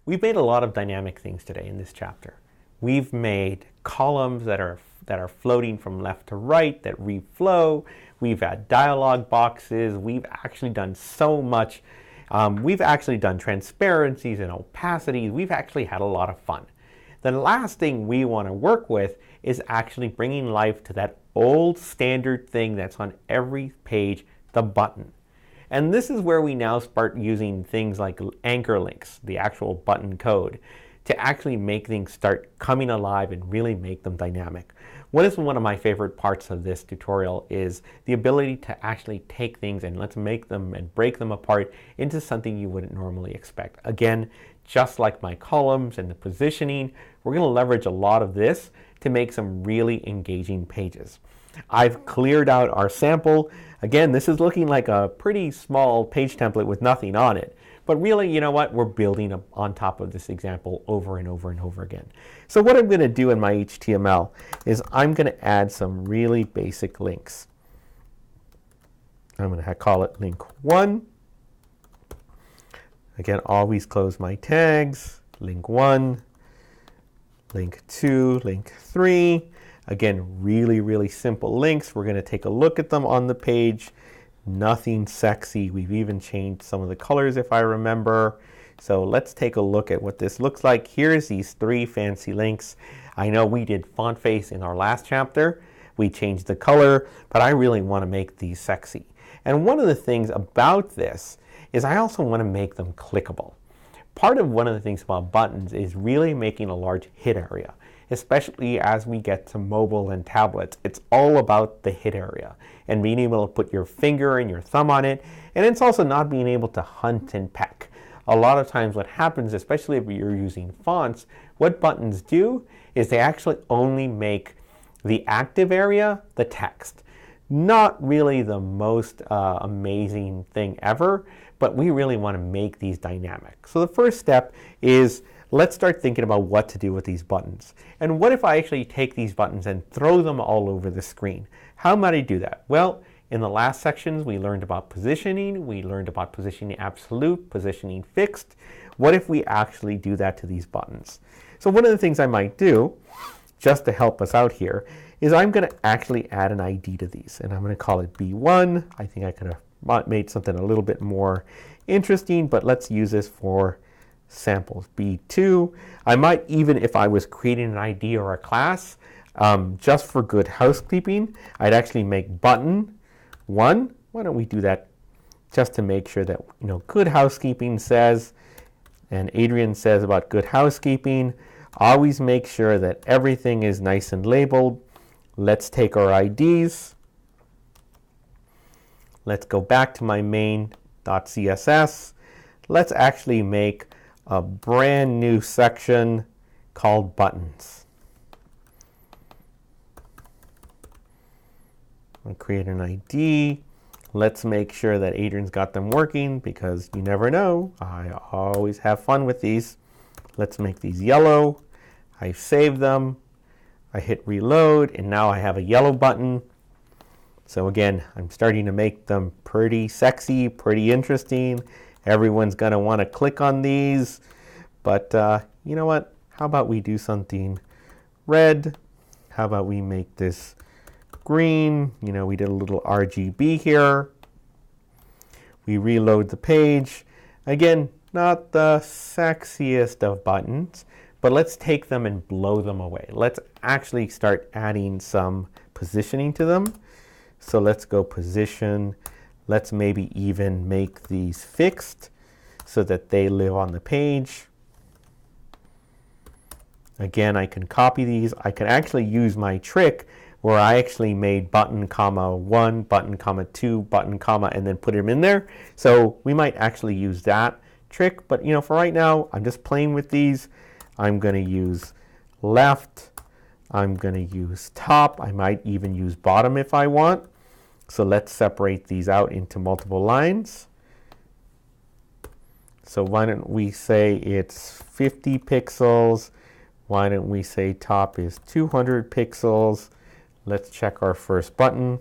We've made a lot of dynamic things today in this chapter. We've made columns that are floating from left to right that reflow. We've had dialog boxes. We've actually done so much. We've actually done transparencies and opacities. We've actually had a lot of fun. The last thing we want to work with is actually bringing life to that old standard thing that's on every page, the button. And this is where we now start using things like anchor links, the actual button code, to actually make things start coming alive and really make them dynamic. What is one of my favorite parts of this tutorial is the ability to actually take things and let's make them and break them apart into something you wouldn't normally expect. Again, just like my columns and the positioning, we're going to leverage a lot of this to make some really engaging pages. I've cleared out our sample. Again, this is looking like a pretty small page template with nothing on it. But really, you know what? We're building up on top of this example over and over and over again. So what I'm going to do in my HTML is I'm going to add some really basic links. I'm going to call it link 1. Again, always close my tags. Link 1, link 2, link 3. Again, really, really simple links. We're going to take a look at them on the page. Nothing sexy. We've even changed some of the colors if I remember. So let's take a look at what this looks like. Here's these 3 fancy links. I know we did font face in our last chapter. We changed the color, but I really want to make these sexy. And one of the things about this is I also want to make them clickable. One of the things about buttons is really making a large hit area, especially as we get to mobile and tablets. It's all about the hit area and being able to put your finger and your thumb on it. And it's also not being able to hunt and peck. A lot of times what happens, especially if you're using fonts, what buttons do is they actually only make the active area the text. Not really the most amazing thing ever, but we really want to make these dynamic. So the first step is let's start thinking about what to do with these buttons. And what if I actually take these buttons and throw them all over the screen? How might I do that? Well, in the last sections, we learned about positioning. We learned about positioning absolute, positioning fixed. What if we actually do that to these buttons? So one of the things I might do, just to help us out here, is I'm going to actually add an ID to these. And I'm going to call it B1. I think I could have made something a little bit more interesting, but let's use this for samples. B2. I might even, if I was creating an ID or a class, just for good housekeeping, I'd actually make button 1. Why don't we do that just to make sure that, good housekeeping says, and Adrian says about good housekeeping, always make sure that everything is nice and labeled. Let's take our IDs. Let's go back to my main.css. Let's actually make a brand new section called buttons. I'll create an ID. Let's make sure that Adrian's got them working because you never know. I always have fun with these. Let's make these yellow. I save them. I hit reload and now I have a yellow button. So again, I'm starting to make them pretty sexy, pretty interesting. Everyone's going to want to click on these. But you know what? How about we do something red? How about we make this green? We did a little RGB here. We reload the page. Again, not the sexiest of buttons, but let's take them and blow them away. Let's actually start adding some positioning to them. So let's go position. Let's maybe even make these fixed so that they live on the page. Again, I can copy these. I can actually use my trick where I actually made button, comma 1, button, comma 2, button, comma, and then put them in there. So we might actually use that trick. But for right now, I'm just playing with these. I'm going to use left. I'm going to use top. I might even use bottom if I want. So let's separate these out into multiple lines. So why don't we say it's 50 pixels. Why don't we say top is 200 pixels. Let's check our first button.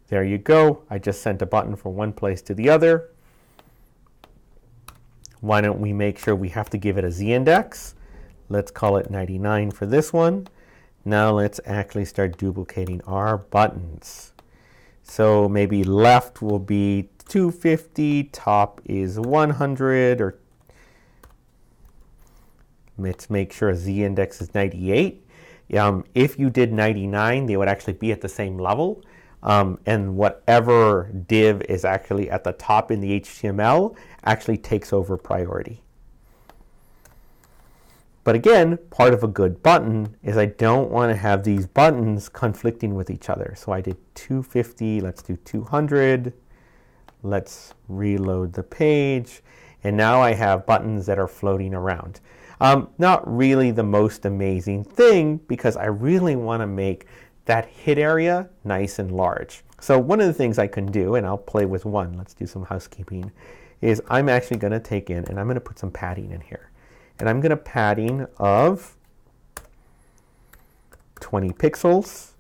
There you go. I just sent a button from one place to the other. Why don't we make sure we have to give it a z-index? Let's call it 99 for this one. Now let's actually start duplicating our buttons. So maybe left will be 250, top is 100, or let's make sure z-index is 98. If you did 99, they would actually be at the same level. And whatever div is actually at the top in the HTML actually takes over priority. But again, part of a good button is I don't want to have these buttons conflicting with each other. So I did 250, let's do 200. Let's reload the page. And now I have buttons that are floating around. Not really the most amazing thing, because I really want to make that hit area nice and large. So one of the things I can do, and I'll play with one, let's do some housekeeping, is I'm actually going to take in and I'm going to put some padding in here. And I'm going to padding of 20 pixels.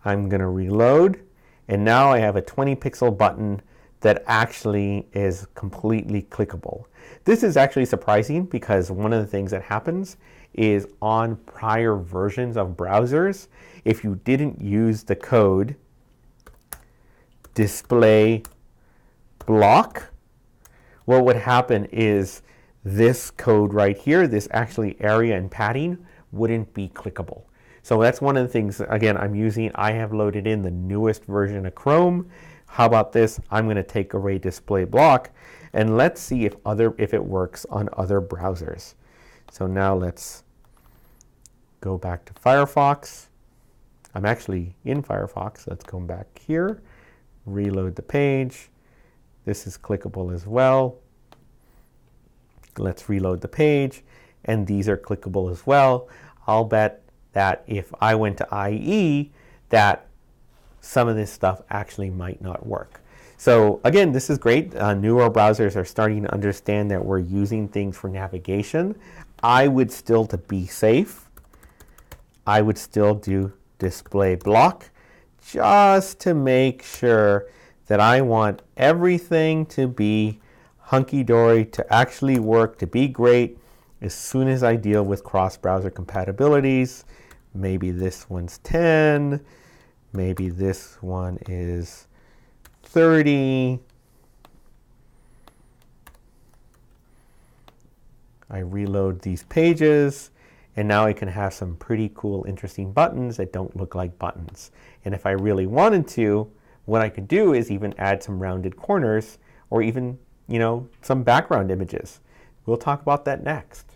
I'm going to reload. And now I have a 20 pixel button that actually is completely clickable. This is actually surprising because one of the things that happens is on prior versions of browsers, if you didn't use the code display block, what would happen is this code right here, this actually area and padding, wouldn't be clickable. So that's one of the things, again, I have loaded in the newest version of Chrome. How about this? I'm going to take array display block, and let's see if it works on other browsers. So now let's go back to Firefox. I'm actually in Firefox. Let's go back here, reload the page. This is clickable as well. Let's reload the page, and these are clickable as well. I'll bet that if I went to IE, that some of this stuff actually might not work. So again, this is great. Newer browsers are starting to understand that we're using things for navigation. I would still, to be safe, I would still do display block just to make sure that I want everything to be hunky-dory, to actually work, to be great as soon as I deal with cross-browser compatibilities. Maybe this one's 10, maybe this one is 30. I reload these pages, and now I can have some pretty cool, interesting buttons that don't look like buttons. And if I really wanted to, what I could do is even add some rounded corners, or even some background images. We'll talk about that next.